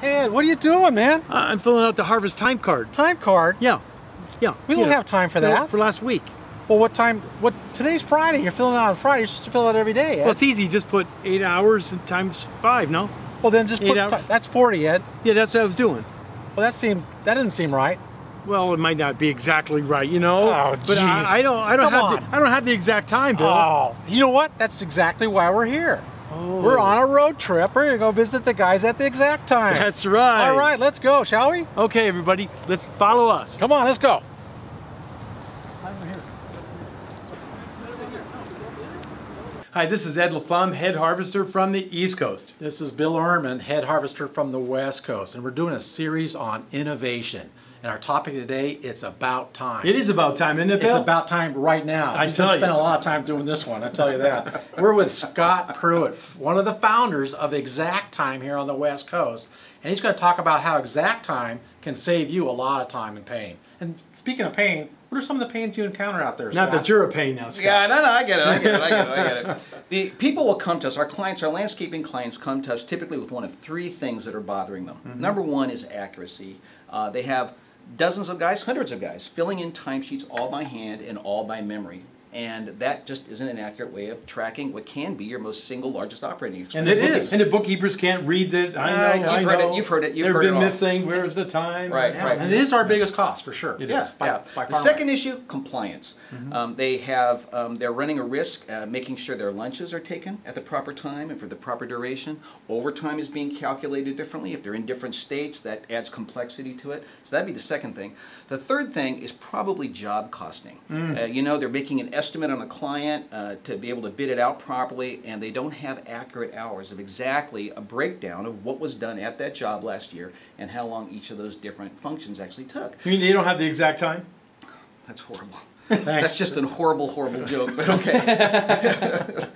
Hey, Ed, what are you doing, man? I'm filling out the harvest time card. Time card? Yeah. We don't have time for that. No, for last week. Well, what time? Today's Friday. You're filling it out on Friday. You're supposed to fill it out every day, Ed. Well, it's easy. Just put 8 hours and times 5, no? Well, then just 8 put, hours. that's 40, Ed. Yeah, that's what I was doing. Well, that didn't seem right. Well, it might not be exactly right, you know. Oh, but jeez. I don't have the exact time, Bill. Oh, you know what? That's exactly why we're here. Oh. We're on a road trip. We're gonna go visit the guys at the ExakTime. That's right. All right, let's go, shall we? Okay, everybody, let's follow us. Come on, let's go. Hi, this is Ed LaFlamme, head harvester from the East Coast. This is Bill Ehrman, head harvester from the West Coast, and we're doing a series on innovation. And our topic today, it's about time. It is about time, isn't it, Bill? It's about time right now. I We've tell you. spent a lot of time doing this one, I tell you that. We're with Scott Prewett, one of the founders of ExakTime here on the West Coast. And he's going to talk about how ExakTime can save you a lot of time and pain. And speaking of pain, what are some of the pains you encounter out there, Scott? Not that you're a pain now, Scott. Yeah, no, I get it. The people will come to us, our clients, our landscaping clients come to us typically with one of three things that are bothering them. Number one is accuracy. They have dozens of guys, hundreds of guys, filling in timesheets all by hand and all by memory. And that just isn't an accurate way of tracking what can be your most single largest operating expense. And it is. And the bookkeepers can't read it. I know. You've heard it. They've been missing. Where's the time? Right, Yeah, right. and it is our biggest cost, for sure. It Yeah, is. yeah. By The far second away. issue, compliance. They're running a risk making sure their lunches are taken at the proper time and for the proper duration. Overtime is being calculated differently. If they're in different states, that adds complexity to it. So that'd be the second thing. The third thing is probably job costing. You know, they're making an estimate on a client to be able to bid it out properly, and they don't have accurate hours of exactly a breakdown of what was done at that job last year and how long each of those different functions actually took. You mean they don't have the exact time? That's horrible. Thanks. That's just a horrible, horrible joke, but okay.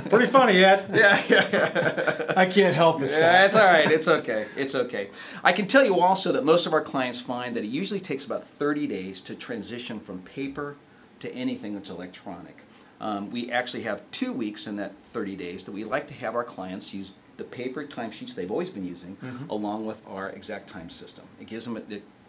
Pretty funny, Ed. Yeah. I can't help this. Yeah, it's all right. It's okay. It's okay. I can tell you also that most of our clients find that it usually takes about 30 days to transition from paper to anything that's electronic. We actually have 2 weeks in that 30 days that we like to have our clients use the paper timesheets they've always been using along with our ExakTime system. It gives them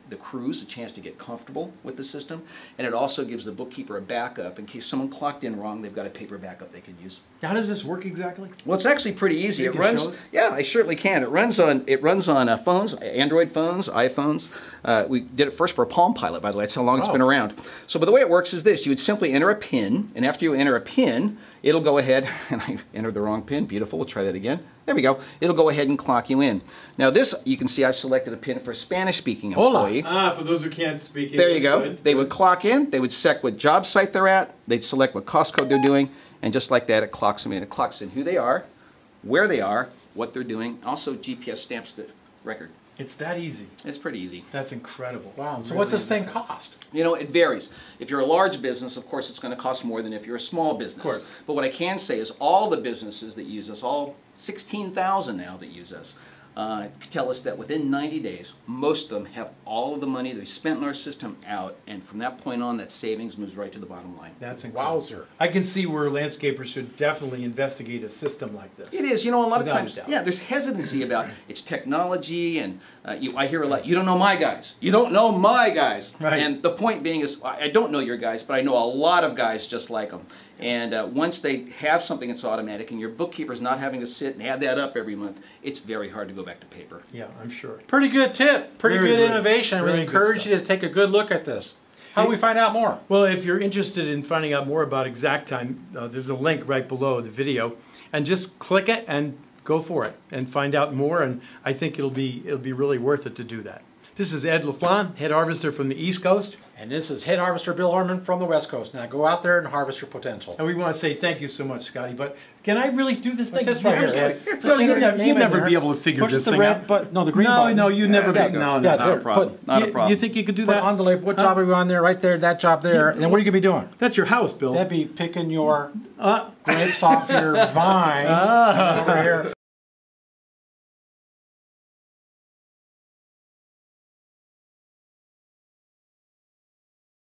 the crews a chance to get comfortable with the system, and it also gives the bookkeeper a backup in case someone clocked in wrong. They've got a paper backup they can use. How does this work exactly? Well, it's actually pretty easy. You It can runs. show us? Yeah, I certainly can. It runs on phones, Android phones, iPhones. We did it first for a Palm Pilot, by the way. That's how long it's been around. So, but the way it works is this: you would simply enter a PIN, and after you enter a PIN, it'll go ahead. And I entered the wrong PIN. Beautiful. We'll try that again. There we go. It'll go ahead and clock you in. Now, this you can see I selected a PIN for a Spanish-speaking employee. For those who can't speak English. There you go. Good. They would clock in. They would select what job site they're at. They'd select what cost code they're doing. And just like that, it clocks them in. It clocks in who they are, where they are, what they're doing. Also, GPS stamps the record. It's that easy. It's pretty easy. That's incredible. Wow. So what's this thing cost? You know, it varies. If you're a large business, of course, it's going to cost more than if you're a small business. Of course. But what I can say is all the businesses that use us, all 16,000 now that use us, tell us that within 90 days, most of them have all of the money they spent in our system out, and from that point on, that savings moves right to the bottom line. That's incredible. Wowzer. I can see where landscapers should definitely investigate a system like this. It is, you know, a lot of Without times, a doubt. yeah, there's hesitancy about it's technology, and I hear a lot, you don't know my guys. You don't know my guys. Right. And the point being is, I don't know your guys, but I know a lot of guys just like them. And once they have something that's automatic, and your bookkeeper's not having to sit and add that up every month, it's very hard to go back to paper. Yeah, I'm sure. Pretty good tip. Pretty Very good good. innovation. Very We good encourage stuff. you to take a good look at this. How do we find out more? Well, if you're interested in finding out more about ExakTime, there's a link right below the video, and just click it and go for it and find out more. And I think it'll be really worth it to do that. This is Ed LaFlamme, head harvester from the East Coast. And this is head harvester Bill Ehrman from the West Coast. Now go out there and harvest your potential. And we want to say thank you so much, Scotty. But can I really do this thing? Just right here, Ed. Just Well, enter your name you'd in never there. be able to figure Push this the thing red out. button. No, the green button. No, you'd never there be. you go. No, Yeah, no, there. not a problem. Put- Not a problem. You think you could do Put that? on the label. What job are you on there? Right there, that job there. And then what are you going to be doing? That's your house, Bill. That'd be picking your grapes off your vines. Over here.